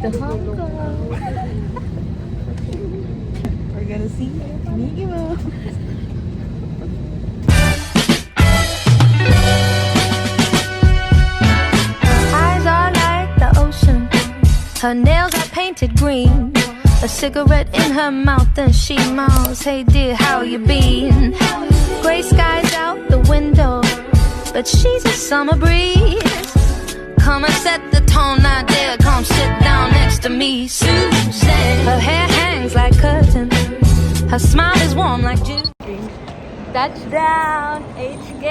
to Hong Kong. We're gonna see Mickey Mouse. Eyes are like the ocean. Her nails are painted green. A cigarette in her mouth and she mouths, "Hey dear, how you been?" Gray skies out the window, but she's a summer breeze. Come and set the tone now, dear. Come sit down next to me, Susan. Her hair hangs like curtains. Her smile is warm like June. Touchdown, HK.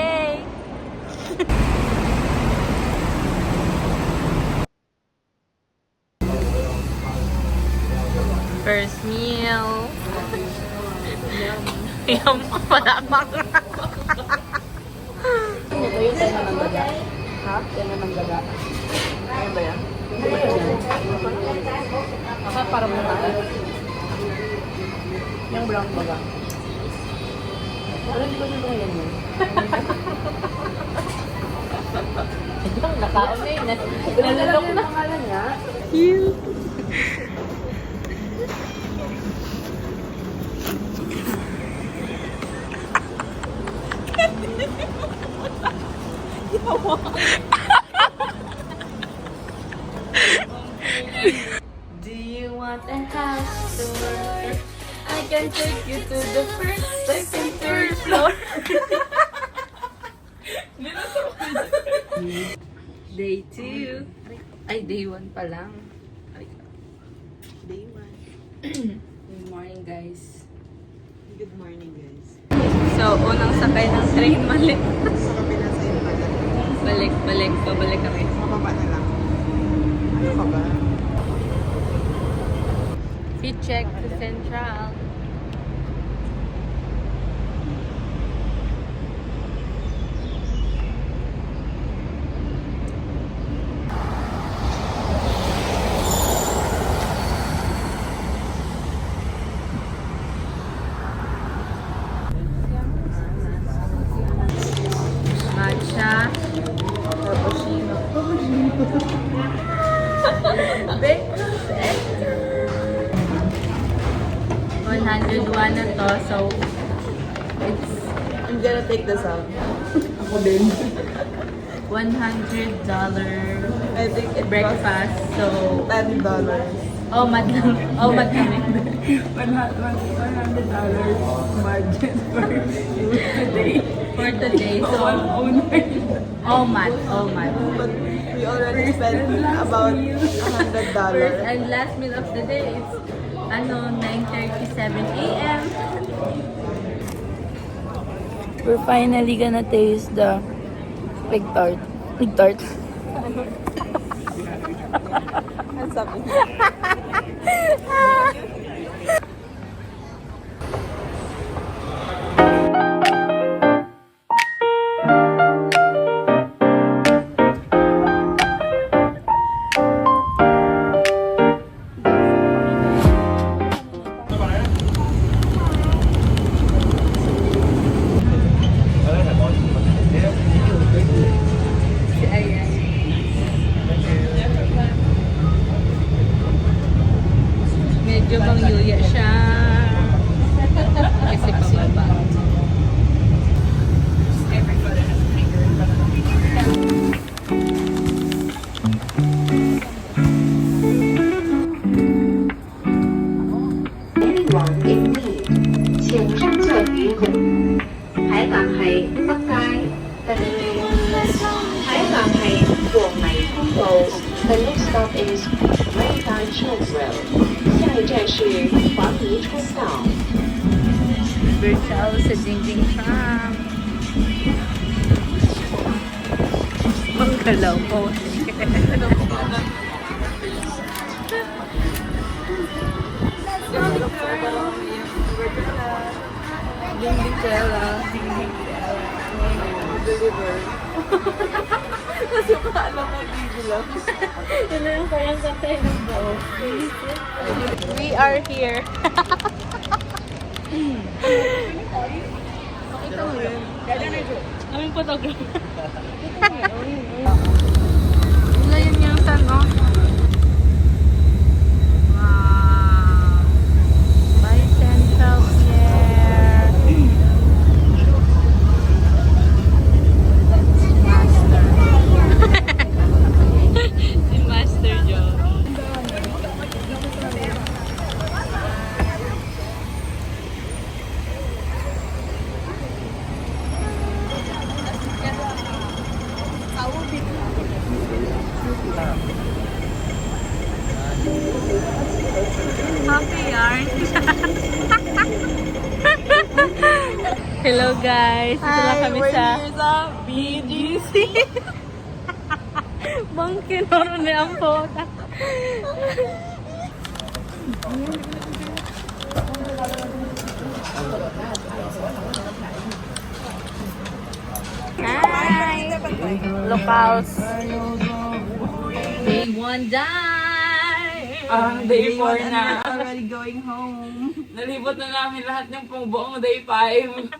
First meal. Yum. Malamang. Ito yung tema ng daga. Ha? Tema ng daga. Ano ba yan? Baka parang naman. Yung brown baga. Ano ba yung yan yun? Nakaon na yun. Nalulok na pangalan niya. Cute. Do you want a house tour? I can take you to the first, second, third floor. Day 2. Ay, day 1 pa lang. Day 1. Good morning, guys. Good morning, guys. So, unang sakay ng train, mali. Sa kabila sa iyo pala. Balik. Pabalik kami. Mababa na lang. Ano ka ba? Fit check to Central. Matcha. Cappuccino. Breakfast extra. 101 na to, so it's I'm gonna take this out. Ako din. $100 I think it breakfast. So, $10. mad lang. Mad kami. $100 margin for today. For today, so all mad. But we already spent about First $100. and last meal of the day is 9:37 a.m. We're finally gonna taste the pig tart. Pig tart. Ang sabi. Medyo bang yuya siya. Kasi pababa. Anyone in need，請上座於海港係北街，海港係黃泥公路。The next stop is Maritime Chase Road，下一站是黃泥川道。 Virtual sa Jingjing Farm. Manggalaw po. Deliver. Kasi akala mo video lang. Ito yung parang katay ng bao. We are here. Ito mo yun. Aming photographer. Wala yun yung sun, oh. Hello guys, ito lang kami sa BGC. Bangkin oro na ang pota. Hi! Locals. Day 1 die! Day 4 na. Already going home. Nalibot na namin lahat ng buong day 5.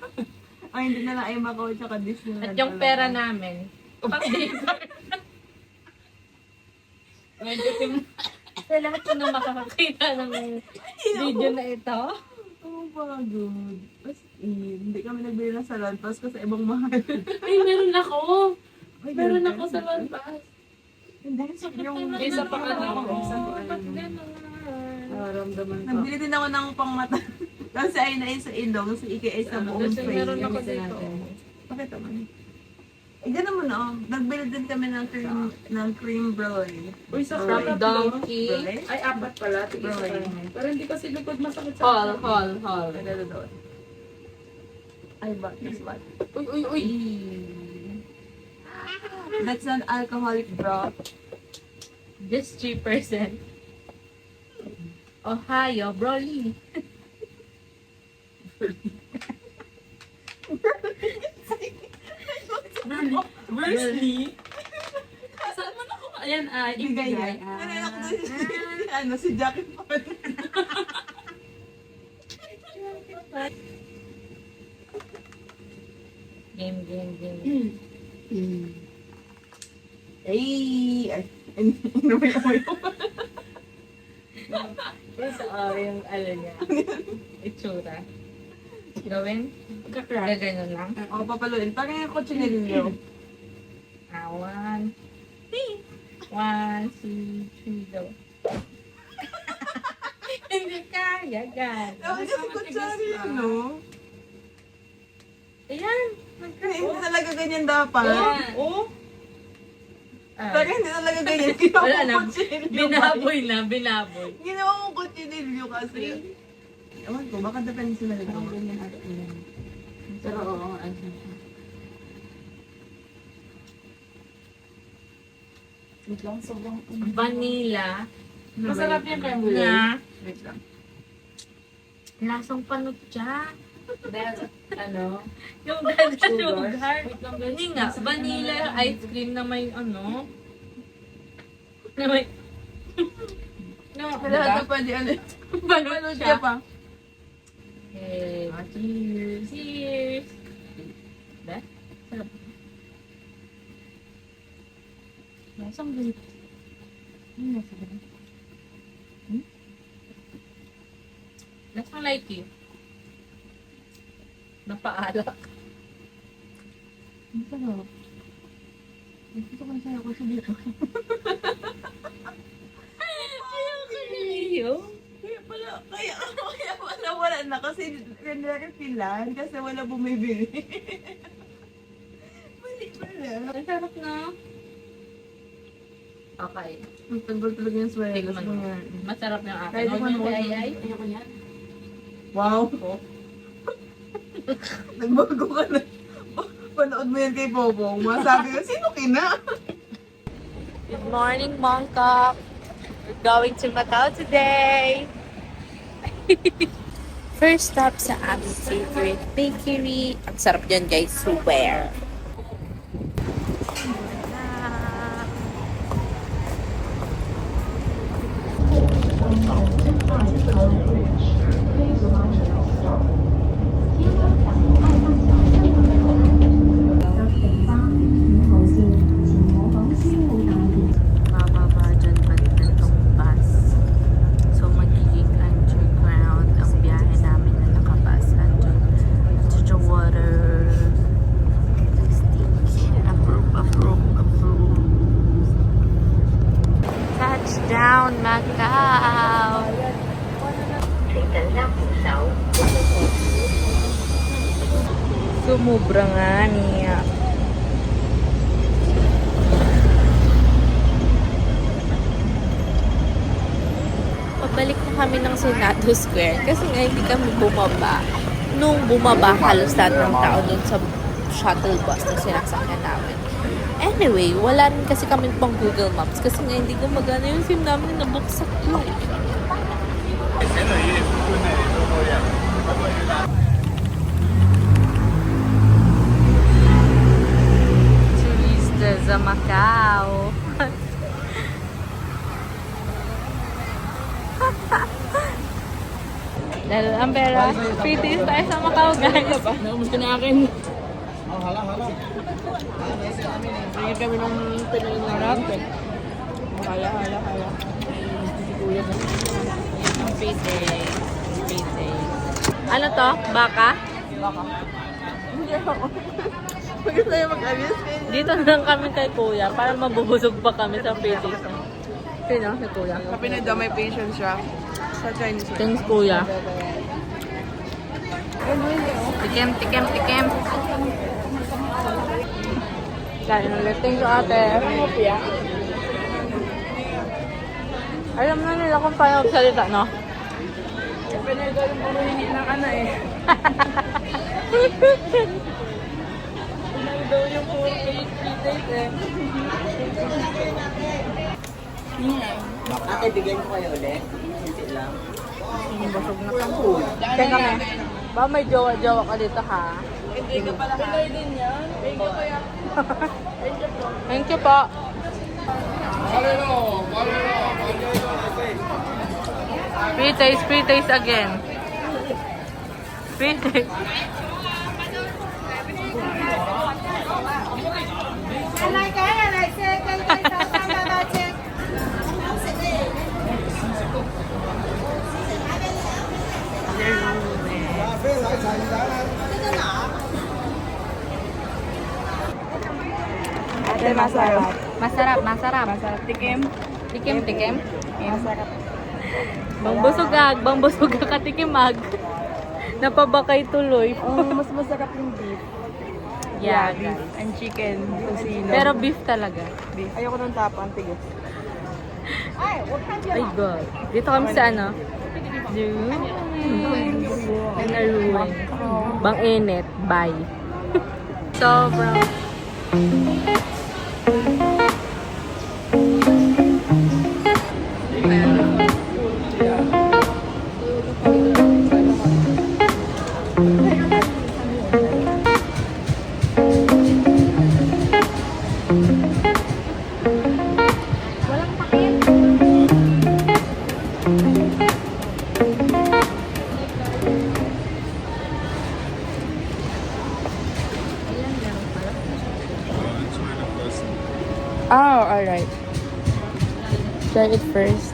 Ay, hindi na lang ay Macau tsaka Disneyland. At yung pera namin, pang day 4. Medyo sa lahat po na makakakita ng video na ito. Oh, pagod. As in, hindi kami nagbili ng salad pass kasi ibang mahal. Ay, meron ako. Ay, Meron ganun. ako sa Lanpas. Hindi, yung Isa pa ka na ako. Isa pa Ba't gano'n? Nararamdaman ko. Nagbili din ako ng pangmata. Kasi ay na sa ilong, sa ay sa buong Kasi face. meron ako dito. Bakit naman? Eh, ganun mo na, oh. Nagbili din kami ng cream brulee. Uy, sa Brulee. Frap Donkey. Brulee? Ay, apat pala. Tigil sa Brulee. parang. Pero hindi kasi likod masakit sa Hall. Ano doon? Ay, ba? That's what? Uy. That's an alcoholic drop. Just 3%. Ohio, Broly. Broly. Saan mo na ako? Ayan, ibigay. Ano ako doon? Ano, si Jackie Paul. Game. Ay, inuwi mo yun. Ito, yung niya. Itsura. Gawin? Gagano lang. O, papaluin. Parang yung kutsinilyo. 1, 2, 3, go. Hindi kaya, gan. Dapat kasi kutsari yun, no? Ayan. Hindi talaga ganyan dapat. Ayan. Oh, Ah. parang hindi talaga ganyan. Wala Ginawa na. ko kutsinilyo. Binaboy. Ginawa ko kutsinilyo kasi. Ewan ko, baka depende sila nito. Pero oo, Wait lang, sobrang vanilla. Masarap yung creme brulee. Na Wait lang. lasang panutya. Ano? Yung dahil sa Sugar? sugar. Hindi nga, vanilla ice cream na may ano. Na may... No, Lahat na pwede ano. panutya. pa. Okay, cheers. Cheers. Diba? Sarap. Lasang ganit. Lasang lychee. Napaalak. Ang sarap. Ito ko sa'yo ko sa dito. Kaya pala wala na kasi refilan kasi wala bumibili. Mali pala. Ang sarap na. Okay. Ang tagal talaga yung sweldo. Tingnan mo. Masarap yung akin. Kahit Huwag naman mo mo. ay. Ayoko yan. Wow. Nagbago ka na. Panood mo yan kay Bobong. Masabi ko, sino kina? Good morning, Bangkok. We're going to Macau today. First stop sa aming favorite bakery. Ang sarap yan, guys. Swear. Bababa dyan banda tong bus. So, magiging underground ang biyahe namin na nakabus. Andun to the water. Approve. Touchdown, Macau! 请等量补勺。 Sumubra nga niya. pabalik na kami ng Senato Square kasi nga hindi kami bumaba. Nung bumaba, halos lahat ng tao dun sa shuttle bus na sinasakyan namin. Anyway, wala rin kasi kami pang Google Maps kasi nga hindi gumagana yung SIM namin, nabuksak yun. Turista sa Macau. Dahil ang pera, pretty tayo sa Macau, guys. Naubos ka na akin. Sige kami ng Pinoy na ramen. Hala. Ang pretty. Pretty. Ano to? Baka? Hindi ako. Pagkat tayo mag-alis kayo. Dito na lang kami kay Kuya para mabubusog pa kami sa pretty. Sino? Si Kuya. Kapi na daw may patience siya. Sa Chinese. Thanks, Kuya. Tikim. Kain ulit. Thanks, ate. Alam na nila kung paano magsalita, no? Pinagawa yung maruhingi na ka na eh. Pinagawa yung puro days eh. Ate, bigyan ko kayo ulit. Hindi lang. Busog na kami. Kaya kami. Ba may jowa-jowa ka dito, ha? Hindi ka pala ha. Pinoy din yan. Thank you kuya. Thank you po. Free taste again. Free taste. Ate, masarap. Masarap. Masarap. Tikim. Tikim. Masarap. Bang busog katikimag. Napabakay tuloy. Mas masarap yung beef. Yeah, beef and chicken. Tocino. pero beef talaga. beef. Ayoko ng tapang tigas. Ay, God. Dito kami sa ano? Naruin. Bang init. Bye. Sobrang. Oh, alright. Try it first.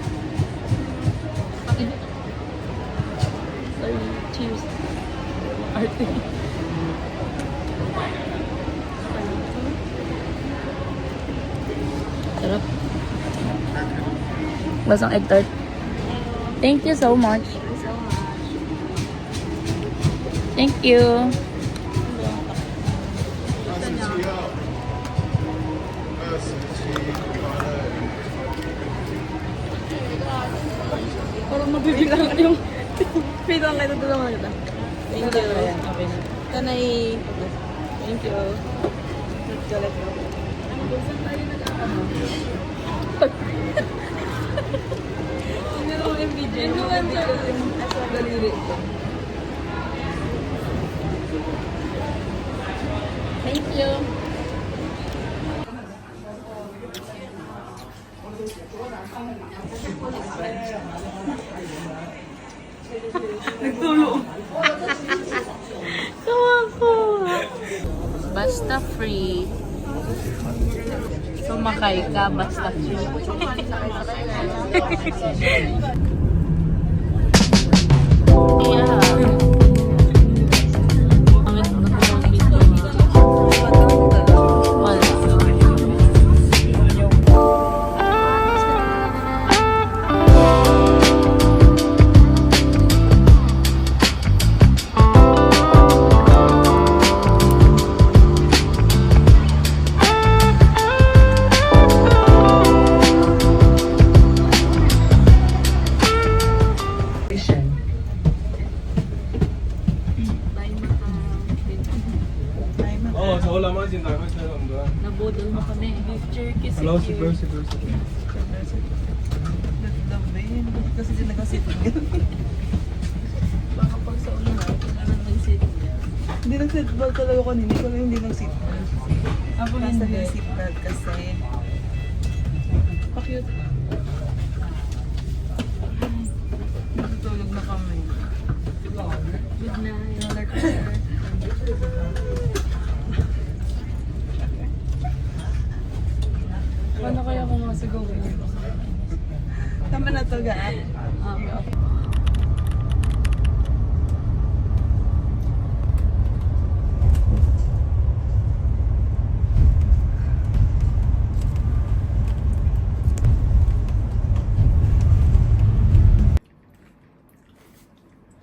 Cheers. Sarap. Lasang egg tart. Thank you so much. Thank you. Parang mabibilangan yung pito ang kayo tutulungan kita. Thank you. Kanay. Thank you. Let's go. Meron ko yung video. Asa daliri. Thank you. Nagtulo. Kawawa. Basta free. Sumakay ka, basta free. Budol mo kami. Beef jerky Hello, secure. super. Naglabayin. Kasi din nag-sit. Baka pag sa unahan, kailangan mag-sit niya. Hindi nag-seatbelt talaga ko nini. Ko lang hindi nag-seatbelt. Ako Nasa na seatbelt kasi. Pa-cute. Natutulog na kami. Good night. Paano kaya kung masigawin? Tama na to, ga.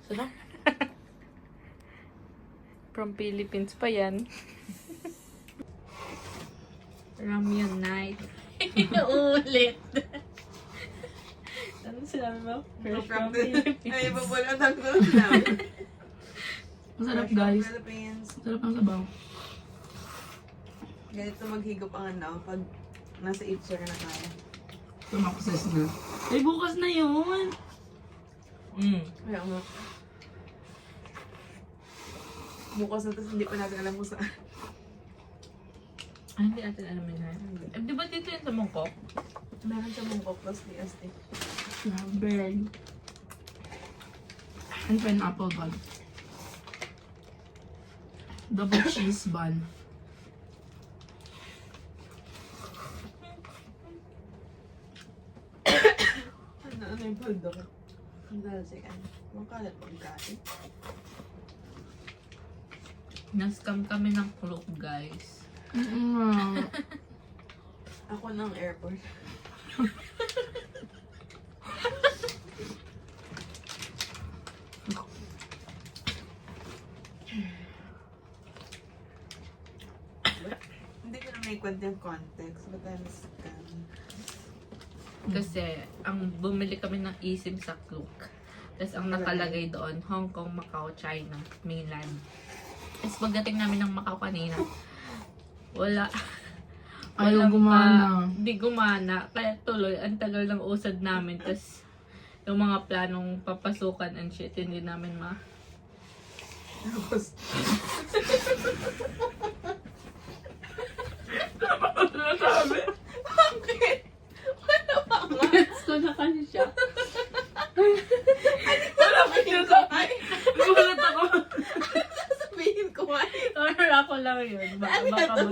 Sarap. From Philippines pa yan. Ramyun night. Ulit. Ano sinabi mo? Fresh from Philippines. Ay, babulatan ko lang. Masarap guys. Philippines. Masarap ang sabaw. Ganito maghigop ang ano pag nasa 8 ka na tayo. Tumakses na. Eh, bukas na yun. Kaya mo. Bukas na tapos hindi pa natin alam kung saan. Ay, hindi natin alam yun ha. Eh, di ba dito yung sa Mongkok? Meron sa Mongkok plus DST. Strawberry. And pineapple bun. Double cheese bun. Ano yung bulldog? Ang dalasi ka. Ang kalat pagkain. Nascam kami ng Klook, guys. Ako ng airport. Hindi ko na may kwenta yung context. Ba't tayo na-scam? Kasi, ang bumili kami ng eSIM sa Klook. Tapos, ang nakalagay doon, Hong Kong, Macau, China, mainland. Tapos, pagdating namin ng Macau kanina, wala. Ayaw walang gumana. Hindi gumana. Kaya tuloy, ang tagal ng usad namin. Tapos, yung mga planong papasukan and shit, hindi namin Tapos, Sabi? bakit? Wala pa nga. Gets ko na kasi siya. Wala pa yung kamay. Gulat ako. Sasabihin ko nga. Or ako lang yun. Baka Ano baka to?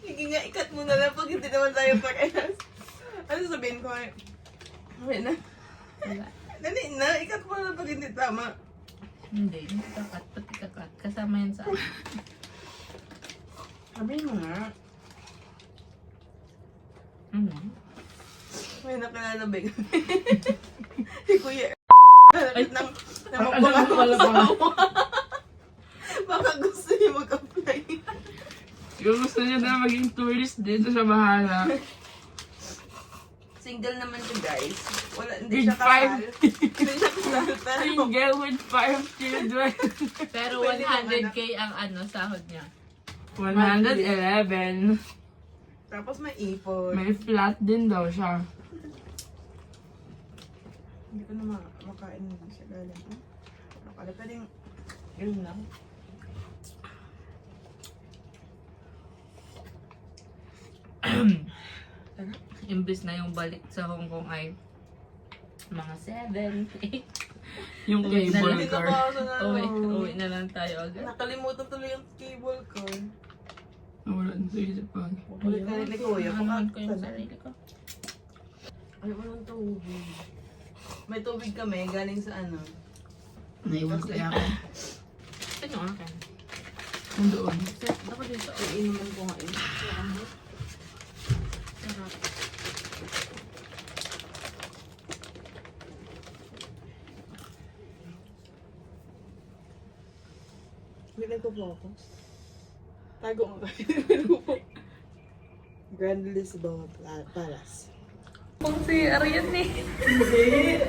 Sige nga, ikat mo na lang pag hindi naman tayo parehas. Ano sabihin ko nga? Okay na. wala. Dali na, ikat mo na lang pag hindi tama. Hindi kakat. Pati kakat. Kasama yan sa Sabihin mo nga. May nakilala ba yun? Si Kuya Malapit ng Alam mo pala pa. Baka gusto niya mag-apply. Kung gusto niya na maging tourist dito siya bahala. Single naman siya, guys. Wala, hindi Big siya five. kasal. Hindi siya kasal. Pero Single with 5 children. Pero Pwede naman, 100k ang sahod niya. 111. tapos may ipon. May flat din daw siya. Hindi ko na makain na siya galing. Akala pwedeng yun lang. Imbis na yung balik sa Hong Kong ay mga 7, 8. Yung Uwi na cable lang. car. Uwi na lang tayo agad. Nakalimutan tuloy yung cable ko. Wala na sa isip pa. Ulit na rin ni Kuya. Ano ko yung sarili ko. Ay, walang tubig. May tubig kami galing sa ano. Naiwan kaya ako. Ano akin? Nandoon. Ako dito. Iinuman ko nga yun. Sarap. Hindi nagpo-focus. Tago mo ba? Grand Lisbon Palace. Kung si Arian eh. Hindi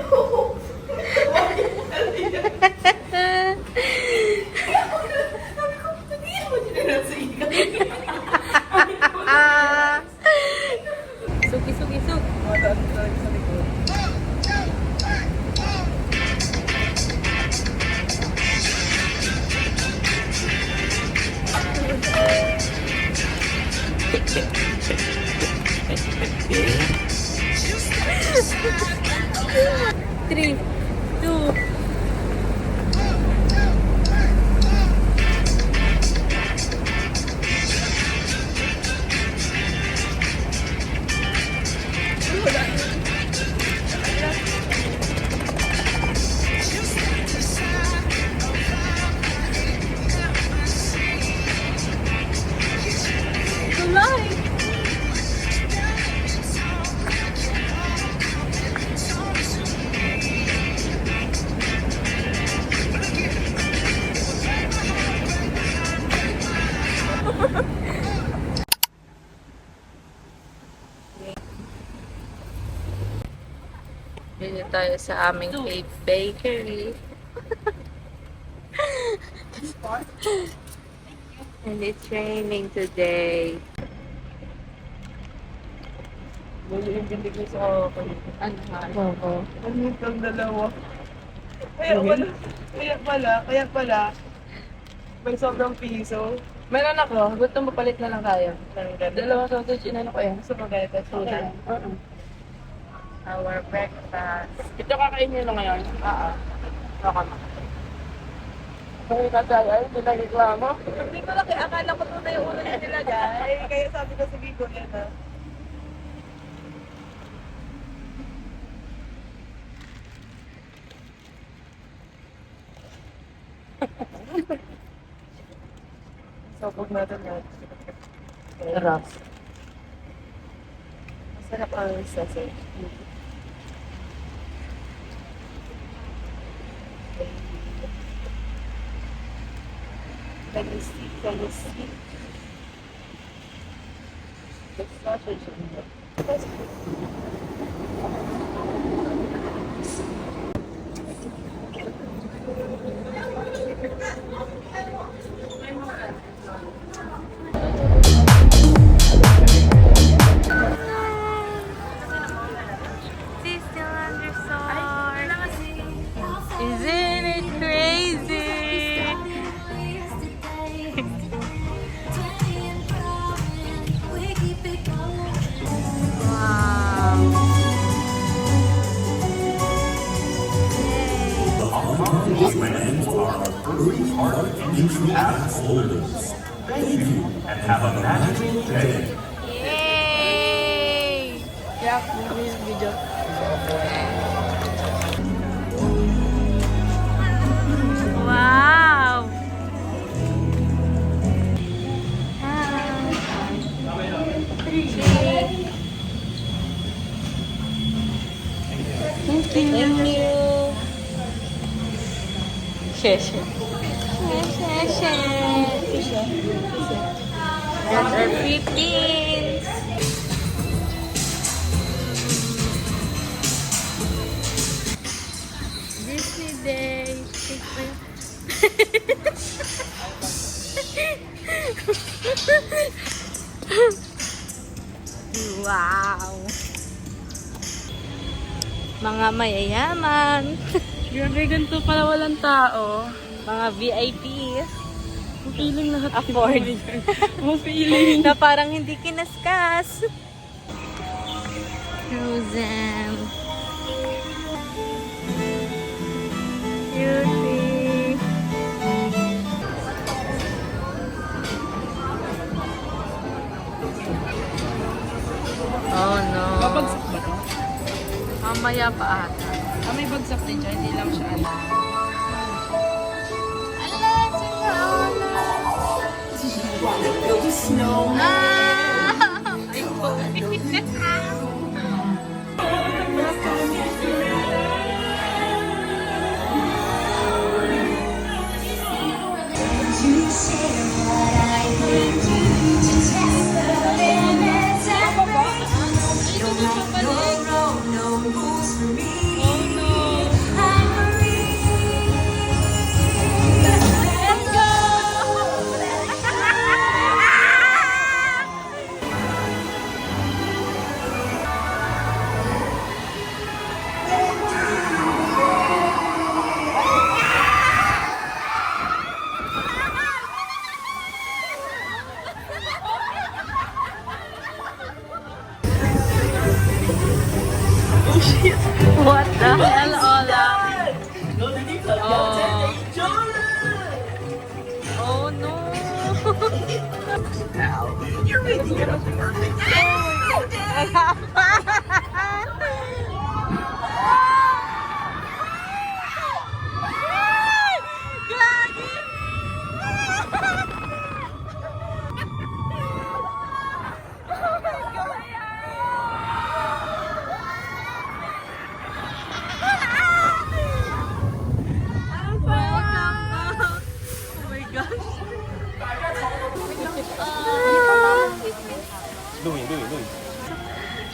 3, 2. Bili tayo sa aming fave bakery. And it's raining today. Bali yung bindig niya sa akin. Ano nga? Ano itong dalawa? Kaya pala, may sobrang piso. Meron ako. Gusto mo palit na lang tayo. Dalawang sausage, inano ko yan. Gusto mo kaya ito? Okay. Our breakfast. Ito kakainin mo ngayon? Oo. Okay na. Bakit ka tayo? Ay, hindi nagreklamo? Hindi ko lang, akala ko ito na yung una niya nilagay. Kaya sabi ko sa Vigo yan ha. Sabog natin yan. Sarap. Masarap ang sausage. Can you see? Can you see? The sausage in there. She's still undersore. Isn't it crazy? Wow. Friends are early heart entry app holders. Thank you and have a magical day. Yay! Yeah, yung video. Wow! Thank you. Share. That's our 15s. Disney Day. Wow. Mga mayayaman. Grabe, ganito pala walang tao. Mga VIP. Feeling lahat Afford. feeling. Na parang hindi kinaskas. Frozen. Cutie. Oh no. Babagsak ba to? Mamaya pa ata. May bagsak din siya, hindi lang siya ano.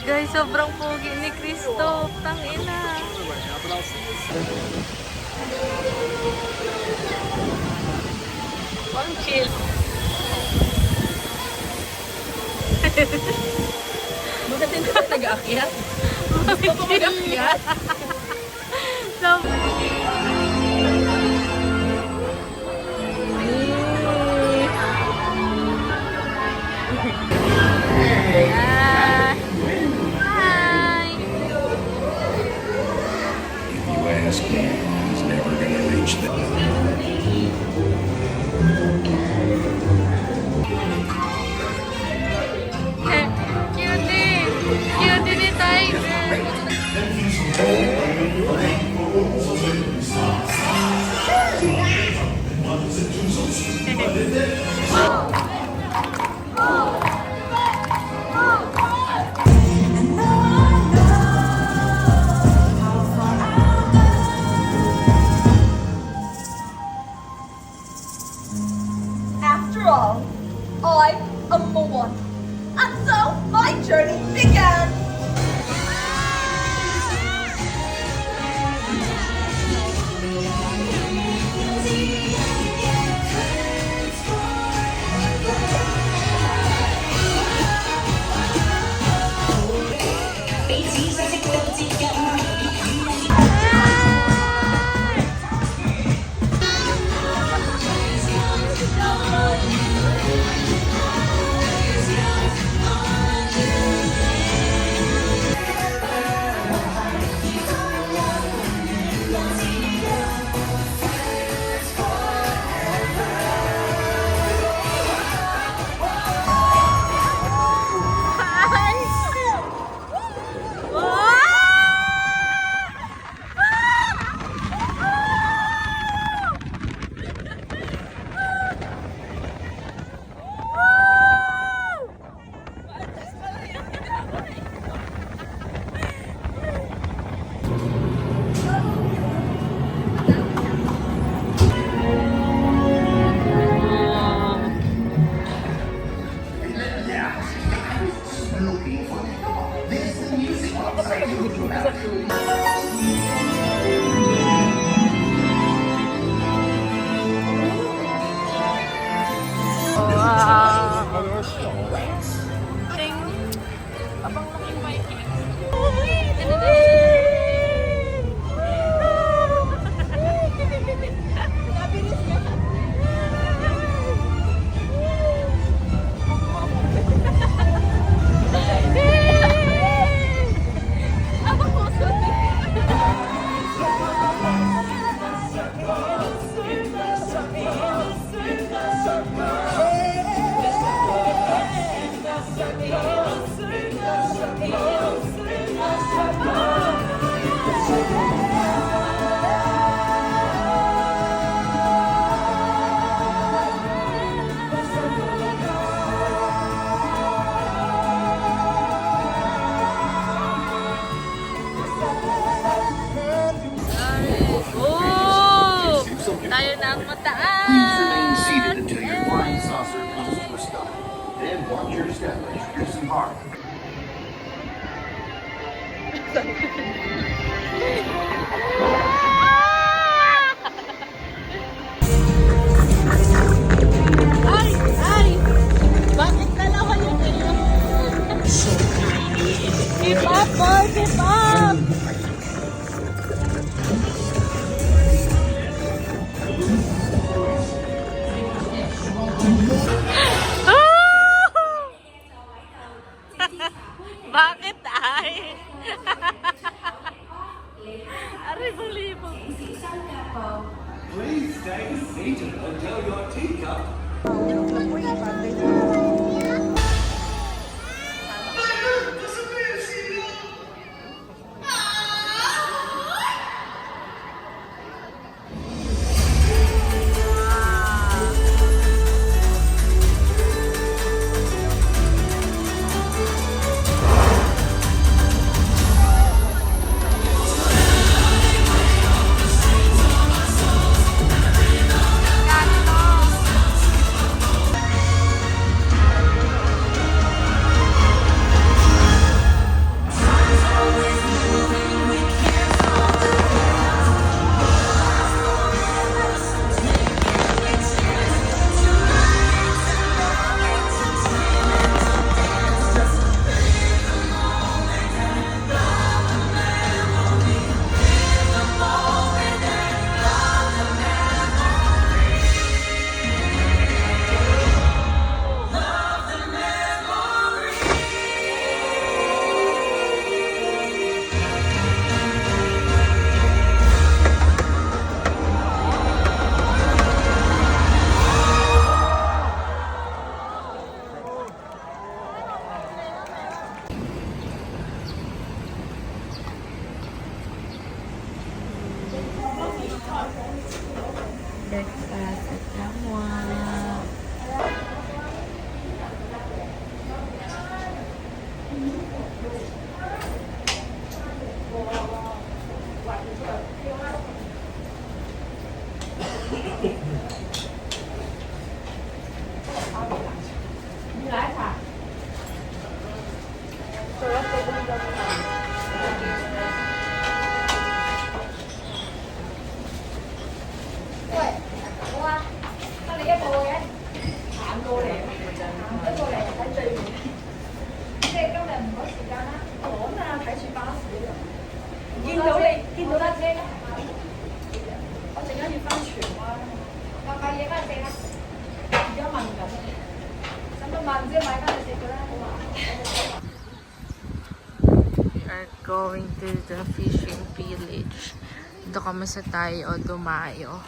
Guys, sobrang pogi ni Christoph. Tangina. Ang chill. Bakit hindi ka nag-aakyat? Gusto ko mag-aakyat. You ask me, he's never gonna reach the... Cutie! Cutie ni Tiger! After all, I am Moana. And so my journey began. Tayo na ang mataas! Please remain seated until your flying saucer comes to a stop. Then watch your step as you disembark. Ay! Ay! Bakit dalawa yun ngayon? Keep up, boy! Keep up! Bakit ay? Aribong-libong. Please stay seated until your teacup. Breakfast at Lamwa. We are going to the fishing village. Dito kami sa Tayo Dumayo.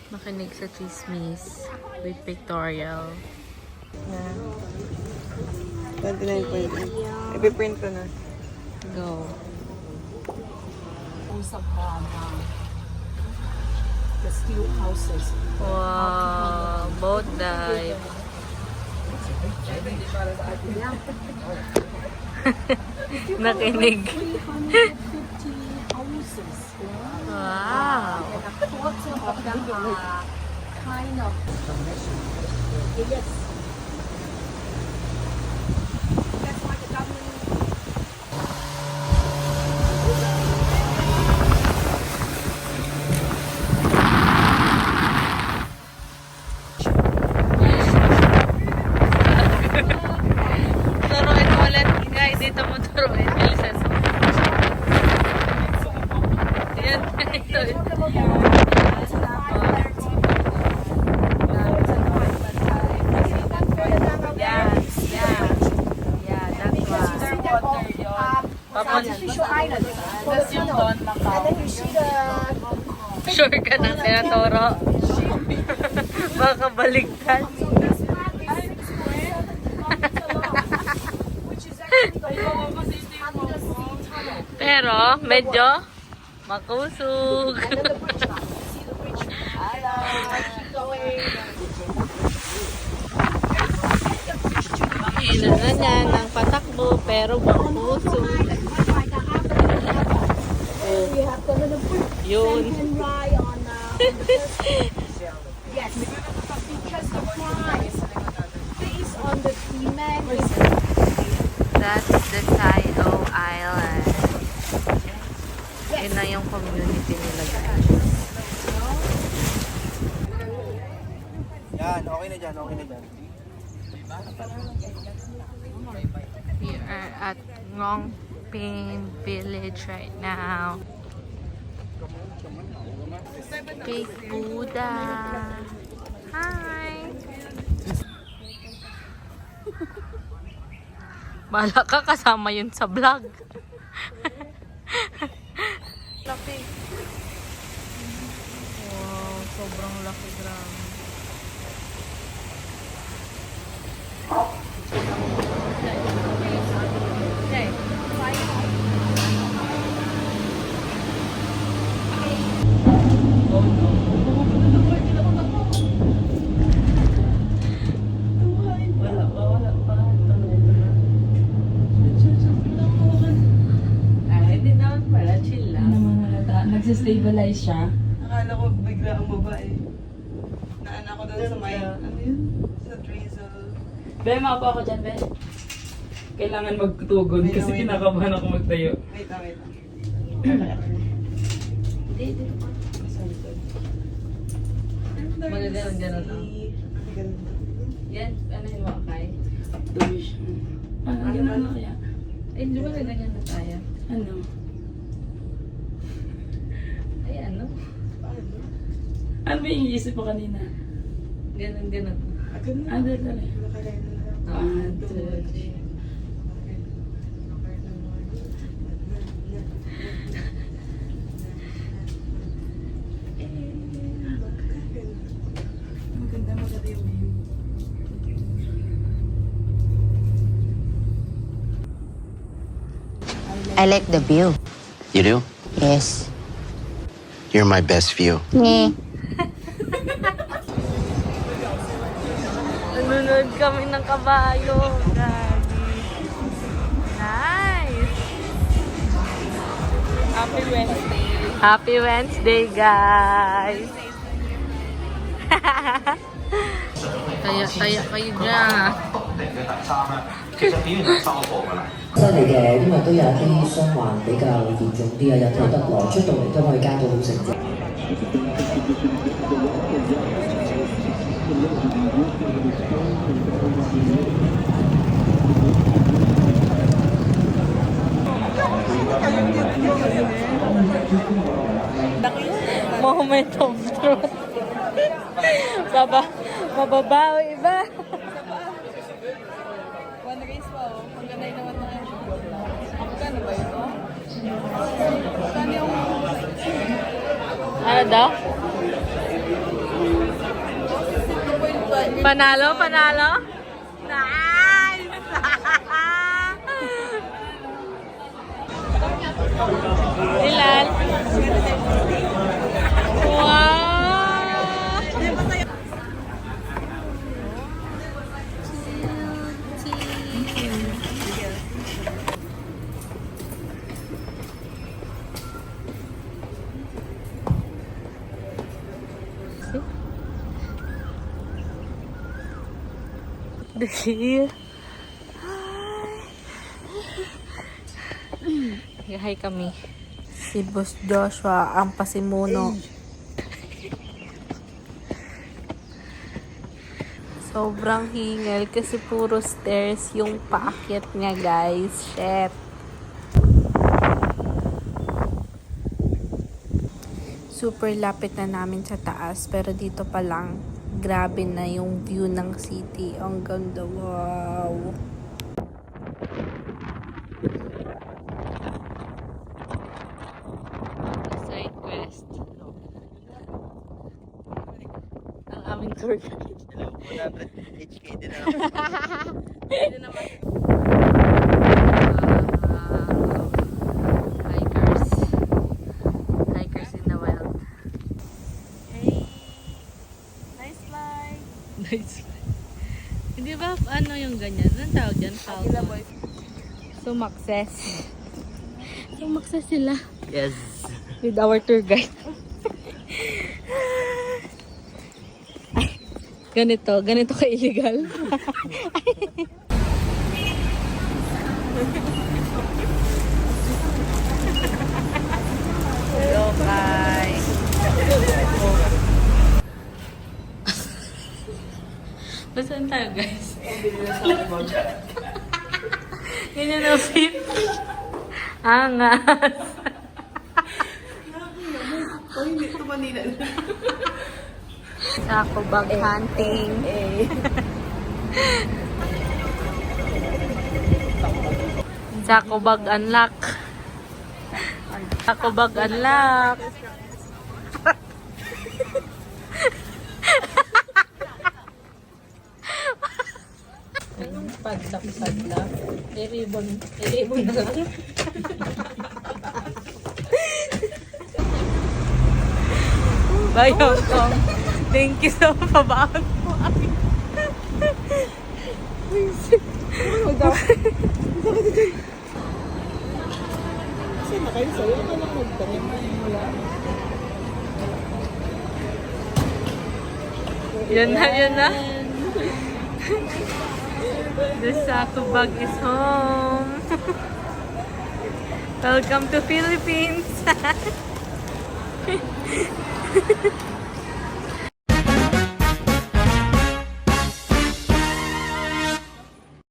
Makinig sa chismis with pictorial. 29.8. Ipiprint ko na. Go. The steel houses. Wow, boat dive. Nakinig. 350 houses. Wow. And a quarter of them are kind of. Yes. That's why the government. Turuin mo ulit. Guys, dito mo turuin. Bilisan. Yan. Ito. Artificial island. And then you see the. Sure ka na, Senatoro? Baka baligtad. Pero, medyo makusog. Ina na niya ng patakbo, pero makusog. Yun. Yes, because the price based on the demand is. That's the Tayo Island. Yun na yung community nila, guys. Yan, okay na dyan, okay na dyan. We are at Ngongping Village right now. Big Buddha. Hi! Bala ka, kasama yun sa vlog. Laki. Wow, sobrang laki, grabe. Nagsistabilize siya. Akala ko bigla ang babae. Naanak ko doon sa may, ano yun? Sa drizzle. Be, mapa ako dyan, Be. Kailangan magtugon Wait, kasi wait. kinakabahan ako magtayo. Wait lang, wait lang. Maganda lang gano'n lang. Yan, ano yung wakay? Tumish. Ano, gano'n na kaya? Ay, di ba ganyan na tayo? Ano? Ay, ano? Ano ba yung iisip mo kanina? Ganun. Agad na. Ano dali? Nakarena na. 1, 2, 3. Maganda yung view. I like the view. You do? Yes. You're my best view. Nanonood kami ng kabayo. Gagi. Nice! Happy Wednesday. Happy Wednesday, guys! Taya kayo dyan. 其實表現係收貨㗎啦。犀利嘅，因為都有啲傷患比較嚴重啲啊，又睇得耐，出到嚟都可以交到好成績。Moment of truth. Mababawi ba? One race pa, oh. Maganda naman na yan. Magkano ba ito? Magkano yung... Ano daw? Panalo? Nice! Ilan? Wow! Dahil hi kami. Si Boss Joshua ang pasimuno. Sobrang hingal kasi puro stairs yung paakyat niya, guys. Shit. Super lapit na namin sa taas, pero dito pa lang grabe na yung view ng city. Ang ganda. Wow. Side quest. Ang aming tour guide. 100 HK din na. Hikers in the wild. Nice. Hindi ba ano yung ganyan? Anong tawag dyan? Sumakses. Sumakses sila. Yes. With our tour guide. Ay, ganito ka-illegal. Hello, guys. Saan tayo, guys? Ganyan na fit. Angas. Oh, hindi ito Manila. Ako bag hunting. Ako bag unlock. Ako bag unlock. Padlak. Iribon na lang. Bye, Hong Kong. Thank you so much. Pabaon mo kami. Saan na kayo sa'yo? Ano lang magtanim? Yun na. The Saco bag is home. Welcome to Philippines.